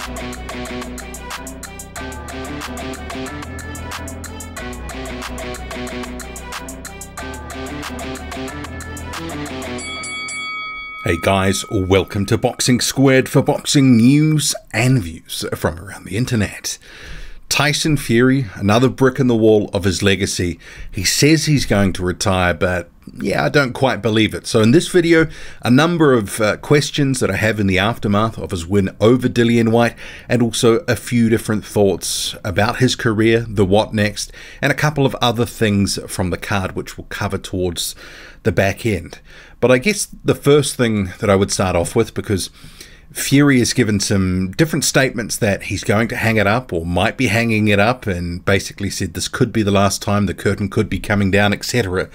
Hey guys, welcome to Boxing Squared for boxing news and views from around the internet. Tyson Fury, another brick in the wall of his legacy. He says he's going to retire, but yeah, I don't quite believe it. So in this video, a number of questions that I have in the aftermath of his win over Dillian Whyte, and also a few different thoughts about his career, the what next, and a couple of other things from the card which we'll cover towards the back end. But I guess the first thing that I would start off with, because Fury has given some different statements that he's going to hang it up or might be hanging it up, and basically said this could be the last time, the curtain could be coming down, etc.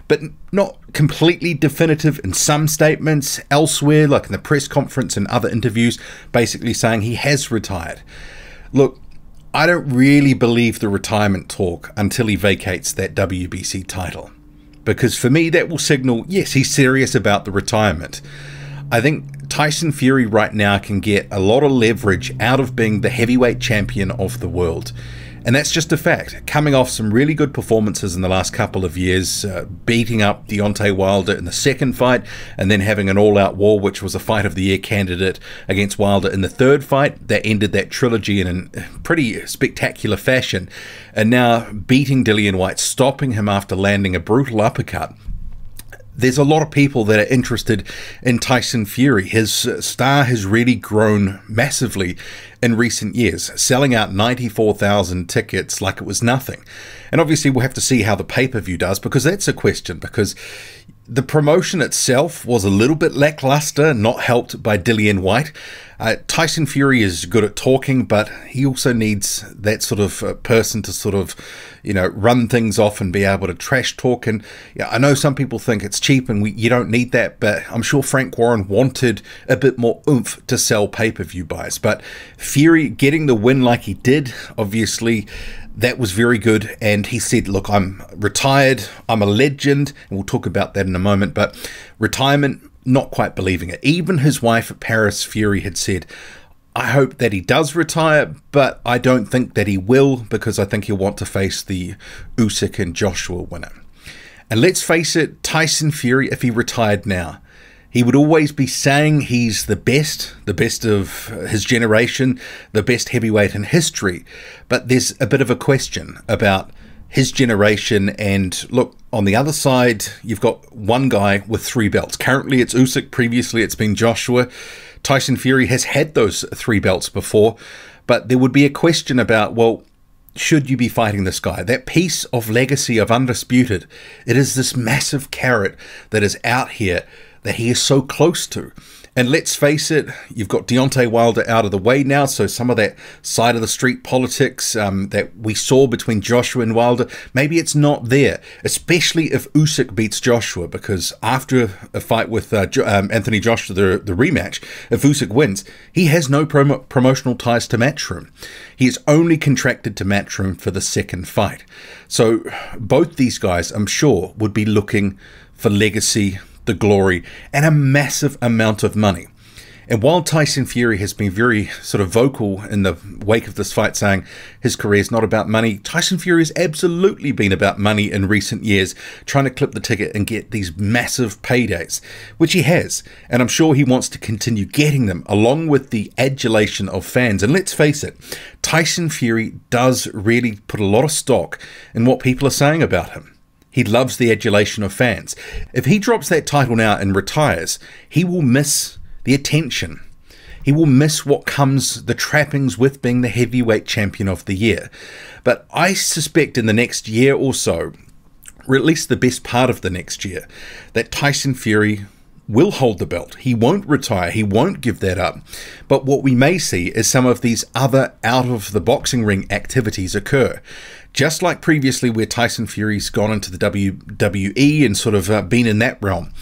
But not completely definitive in some statements. Elsewhere, like in the press conference and other interviews, basically saying he has retired. Look, I don't really believe the retirement talk until he vacates that WBC title, because for me that will signal, yes, he's serious about the retirement. I think Tyson Fury right now can get a lot of leverage out of being the heavyweight champion of the world. And that's just a fact. Coming off some really good performances in the last couple of years, beating up Deontay Wilder in the second fight, and then having an all-out war, which was a fight of the year candidate against Wilder in the third fight, that ended that trilogy in a pretty spectacular fashion. And now beating Dillian Whyte, stopping him after landing a brutal uppercut. There's a lot of people that are interested in Tyson Fury. His star has really grown massively in recent years, selling out 94,000 tickets like it was nothing. And obviously we'll have to see how the pay-per-view does, because that's a question, because the promotion itself was a little bit lackluster, not helped by Dillian Whyte. Tyson Fury is good at talking, but he also needs that sort of person to sort of, you know, run things off and be able to trash talk. And yeah, I know some people think it's cheap and you don't need that, but I'm sure Frank Warren wanted a bit more oomph to sell pay-per-view buys. But Fury getting the win like he did, obviously, that was very good. And he said, look, I'm retired, I'm a legend, and we'll talk about that in a moment, but retirement, not quite believing it. Even his wife, Paris Fury, had said, I hope that he does retire, but I don't think that he will, because I think he'll want to face the Usyk and Joshua winner. And let's face it, Tyson Fury, if he retired now, he would always be saying he's the best of his generation, the best heavyweight in history. But there's a bit of a question about his generation. And look, on the other side, you've got one guy with 3 belts. Currently it's Usyk, previously it's been Joshua. Tyson Fury has had those 3 belts before, but there would be a question about, well, should you be fighting this guy? That piece of legacy of undisputed, it is this massive carrot that is out here that he is so close to. And let's face it, you've got Deontay Wilder out of the way now, so some of that side of the street politics that we saw between Joshua and Wilder, maybe it's not there, especially if Usyk beats Joshua, because after a fight with Anthony Joshua, the rematch, if Usyk wins, he has no promotional ties to Matchroom. He is only contracted to Matchroom for the second fight. So both these guys, I'm sure, would be looking for legacy, the glory, and a massive amount of money. And while Tyson Fury has been very sort of vocal in the wake of this fight, saying his career is not about money, Tyson Fury has absolutely been about money in recent years, trying to clip the ticket and get these massive paydays, which he has. And I'm sure he wants to continue getting them, along with the adulation of fans. And let's face it, Tyson Fury does really put a lot of stock in what people are saying about him. He loves the adulation of fans. If he drops that title now and retires, he will miss the attention. He will miss what comes, the trappings with being the heavyweight champion of the year. But I suspect in the next year or so, or at least the best part of the next year, that Tyson Fury will hold the belt. He won't retire. He won't give that up. But what we may see is some of these other out of the boxing ring activities occur. Just like previously where Tyson Fury's gone into the WWE and sort of been in that realm,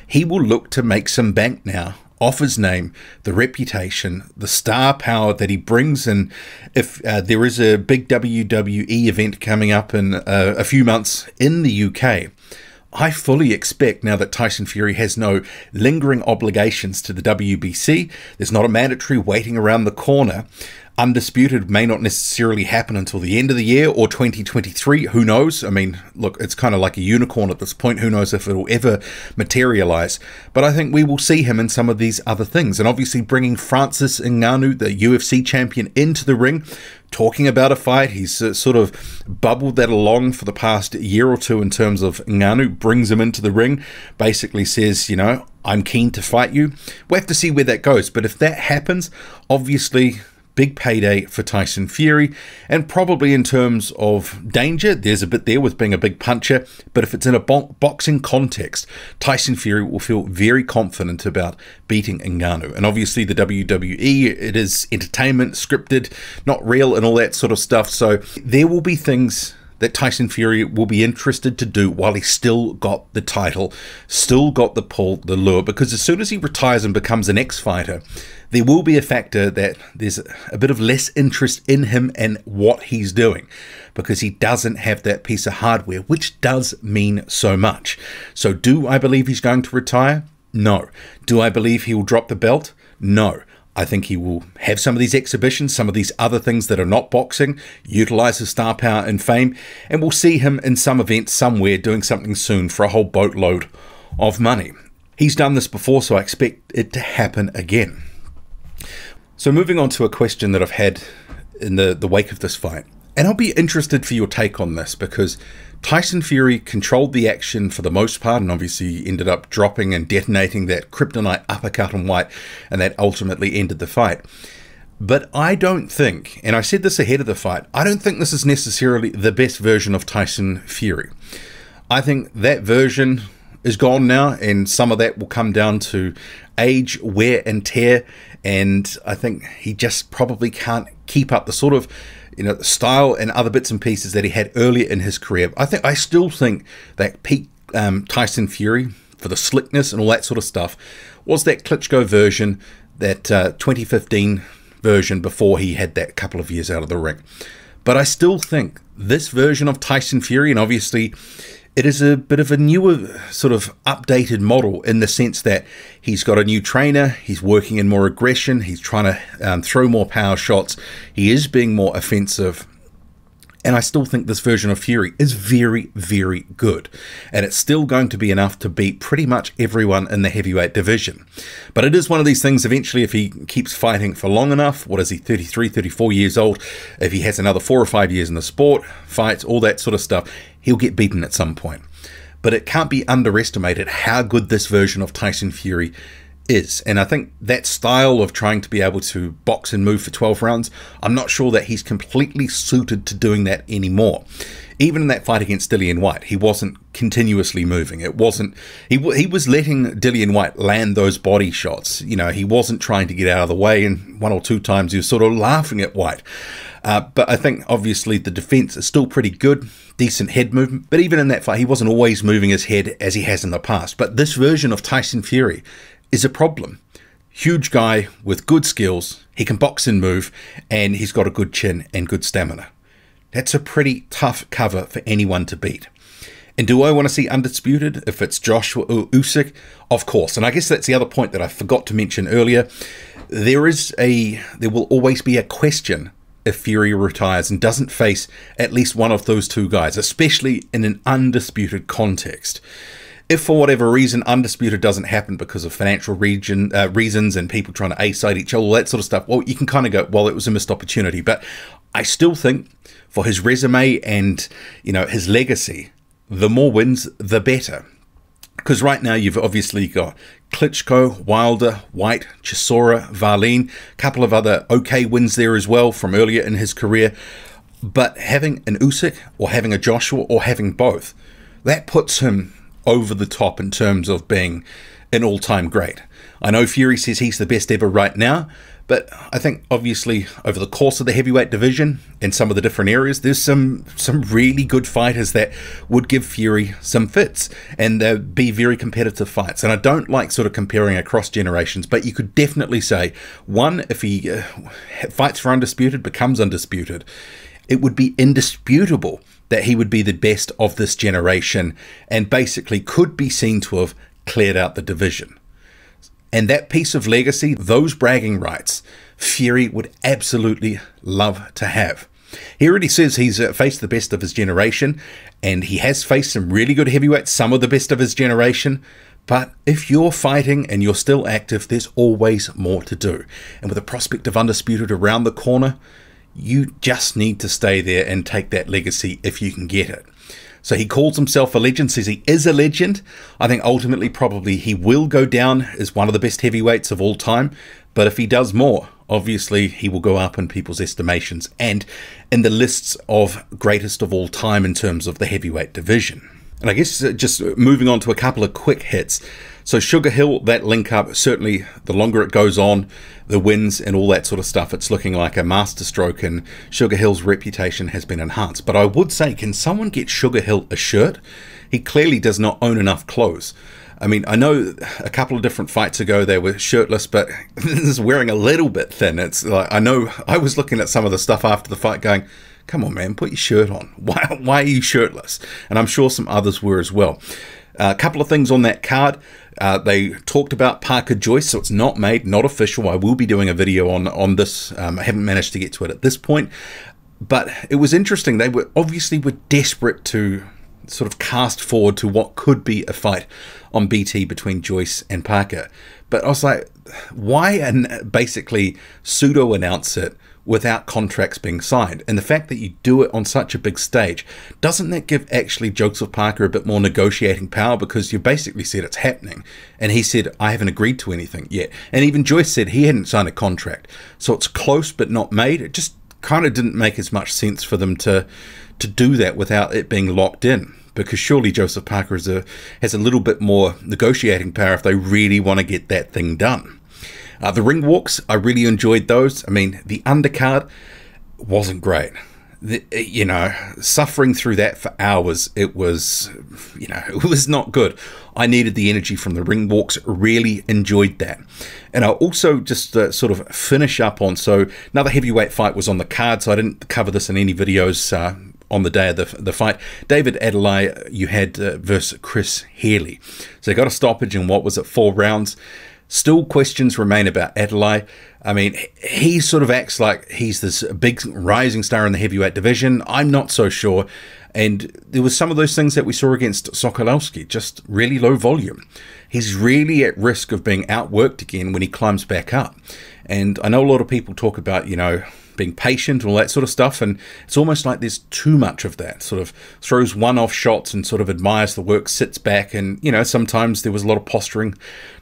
he will look to make some bank now off his name, the reputation, the star power that he brings. And if there is a big WWE event coming up in a few months in the UK, I fully expect now that Tyson Fury has no lingering obligations to the WBC, there's not a mandatory waiting around the corner. Undisputed may not necessarily happen until the end of the year or 2023. Who knows? I mean, look, it's kind of like a unicorn at this point. Who knows if it'll ever materialize? But I think we will see him in some of these other things. And obviously bringing Francis Ngannou, the UFC champion, into the ring, talking about a fight. He's sort of bubbled that along for the past year or two in terms of Ngannou, brings him into the ring, basically says, you know, I'm keen to fight you. We'll have to see where that goes. But if that happens, obviously big payday for Tyson Fury, and probably in terms of danger, there's a bit there with being a big puncher, but if it's in a boxing context, Tyson Fury will feel very confident about beating Ngannou. And obviously the WWE, it is entertainment, scripted, not real, and all that sort of stuff, so there will be things that Tyson Fury will be interested to do while he's still got the title, still got the pull, the lure, because as soon as he retires and becomes an ex-fighter, there will be a factor that there's a bit of less interest in him and what he's doing, because he doesn't have that piece of hardware, which does mean so much. So do I believe he's going to retire? No. Do I believe he will drop the belt? No. I think he will have some of these exhibitions, some of these other things that are not boxing, utilize his star power and fame, and we'll see him in some event somewhere doing something soon for a whole boatload of money. He's done this before, so I expect it to happen again. So moving on to a question that I've had in the wake of this fight, and I'll be interested for your take on this, because Tyson Fury controlled the action for the most part, and obviously ended up dropping and detonating that kryptonite uppercut on White, and that ultimately ended the fight. But I don't think, and I said this ahead of the fight, I don't think this is necessarily the best version of Tyson Fury. I think that version is gone now, and some of that will come down to age, wear and tear, and I think he just probably can't keep up the sort of, you know, the style and other bits and pieces that he had earlier in his career. I still think that peak Tyson Fury, for the slickness and all that sort of stuff, was that Klitschko version, that 2015 version before he had that couple of years out of the ring. But I still think this version of Tyson Fury, and obviously it is a bit of a newer sort of updated model in the sense that he's got a new trainer, he's working in more aggression, he's trying to throw more power shots, he is being more offensive. And I still think this version of Fury is very, very good. And it's still going to be enough to beat pretty much everyone in the heavyweight division. But it is one of these things, eventually, if he keeps fighting for long enough, what is he, 33, 34 years old, if he has another 4 or 5 years in the sport, fights, all that sort of stuff, he'll get beaten at some point. But it can't be underestimated how good this version of Tyson Fury is. And I think that style of trying to be able to box and move for 12 rounds, I'm not sure that he's completely suited to doing that anymore. Even in that fight against Dillian Whyte, he wasn't continuously moving. It wasn't, he was letting Dillian Whyte land those body shots. You know, he wasn't trying to get out of the way, and 1 or 2 times he was sort of laughing at Whyte. But I think obviously the defense is still pretty good, decent head movement. But even in that fight, he wasn't always moving his head as he has in the past. But this version of Tyson Fury is a problem. Huge guy with good skills, he can box and move, and he's got a good chin and good stamina. That's a pretty tough cover for anyone to beat. And do I want to see undisputed if it's Joshua or Usyk? Of course. And I guess that's the other point that I forgot to mention earlier. There will always be a question if Fury retires and doesn't face at least one of those 2 guys, especially in an undisputed context. If for whatever reason undisputed doesn't happen because of financial reasons and people trying to A-side each other, all that sort of stuff, well, you can kind of go, well, it was a missed opportunity. But I still think for his resume and, you know, his legacy, the more wins, the better. Because right now you've obviously got Klitschko, Wilder, Whyte, Chisora, Wallin, a couple of other okay wins there as well from earlier in his career. But having an Usyk or having a Joshua or having both, that puts him over the top in terms of being an all-time great. I know Fury says he's the best ever right now, but I think obviously over the course of the heavyweight division in some of the different areas, there's some really good fighters that would give Fury some fits and be very competitive fights. And I don't like sort of comparing across generations, but you could definitely say, one, if he fights for undisputed, becomes undisputed, it would be indisputable that he would be the best of this generation and basically could be seen to have cleared out the division. And that piece of legacy, those bragging rights, Fury would absolutely love to have. He already says he's faced the best of his generation, and he has faced some really good heavyweights, some of the best of his generation. But if you're fighting and you're still active, there's always more to do. And with the prospect of Undisputed around the corner, you just need to stay there and take that legacy if you can get it. So he calls himself a legend, says he is a legend. I think ultimately probably he will go down as one of the best heavyweights of all time. But if he does more, obviously he will go up in people's estimations and in the lists of greatest of all time in terms of the heavyweight division. And I guess just moving on to a couple of quick hits. So Sugar Hill, that link up, certainly the longer it goes on, the wins and all that sort of stuff, it's looking like a masterstroke, and Sugar Hill's reputation has been enhanced. But I would say, can someone get Sugar Hill a shirt? He clearly does not own enough clothes. I mean, I know a couple of different fights ago they were shirtless, but this is wearing a little bit thin. It's like, I know I was looking at some of the stuff after the fight going, come on, man, put your shirt on. Why are you shirtless? And I'm sure some others were as well. A couple of things on that card. They talked about Parker Joyce, so it's not made, not official. I will be doing a video on this. I haven't managed to get to it at this point. But it was interesting. They were obviously desperate to sort of cast forward to what could be a fight on BT between Joyce and Parker. But I was like, why and basically pseudo-announce it without contracts being signed? And the fact that you do it on such a big stage, doesn't that give actually Joseph Parker a bit more negotiating power? Because you basically said it's happening. And he said, I haven't agreed to anything yet. And even Joyce said he hadn't signed a contract. So it's close but not made. It just kind of didn't make as much sense for them to do that without it being locked in. Because surely Joseph Parker has a little bit more negotiating power if they really want to get that thing done. The ring walks, I really enjoyed those. I mean, the undercard wasn't great. Suffering through that for hours, it was not good. I needed the energy from the ring walks, really enjoyed that. And I also just sort of finish up on, so another heavyweight fight was on the card, so I didn't cover this in any videos on the day of the fight. David Adeleye, you had versus Chris Healy. So they got a stoppage in, what was it, 4 rounds. Still questions remain about Adeleye. I mean, he sort of acts like he's this big rising star in the heavyweight division. I'm not so sure. And there was some of those things that we saw against Sokolowski, just really low volume. He's really at risk of being outworked again when he climbs back up. And I know a lot of people talk about, being patient and all that sort of stuff, and it's almost like there's too much of that. Sort of throws one-off shots and sort of admires the work, sits back, and sometimes there was a lot of posturing,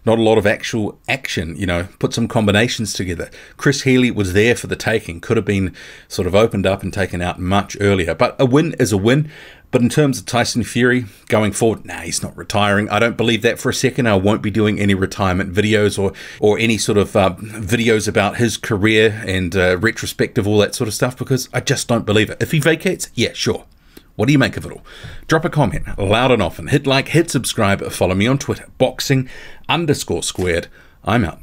not a lot of actual action. Put some combinations together. Chris Healy was there for the taking, could have been sort of opened up and taken out much earlier, but a win is a win. But in terms of Tyson Fury going forward, he's not retiring. I don't believe that for a second. I won't be doing any retirement videos or any sort of videos about his career and retrospective, all that sort of stuff, because I just don't believe it. If he vacates, yeah, sure. What do you make of it all? Drop a comment loud and often. Hit like, hit subscribe, follow me on Twitter, boxing_squared. I'm out.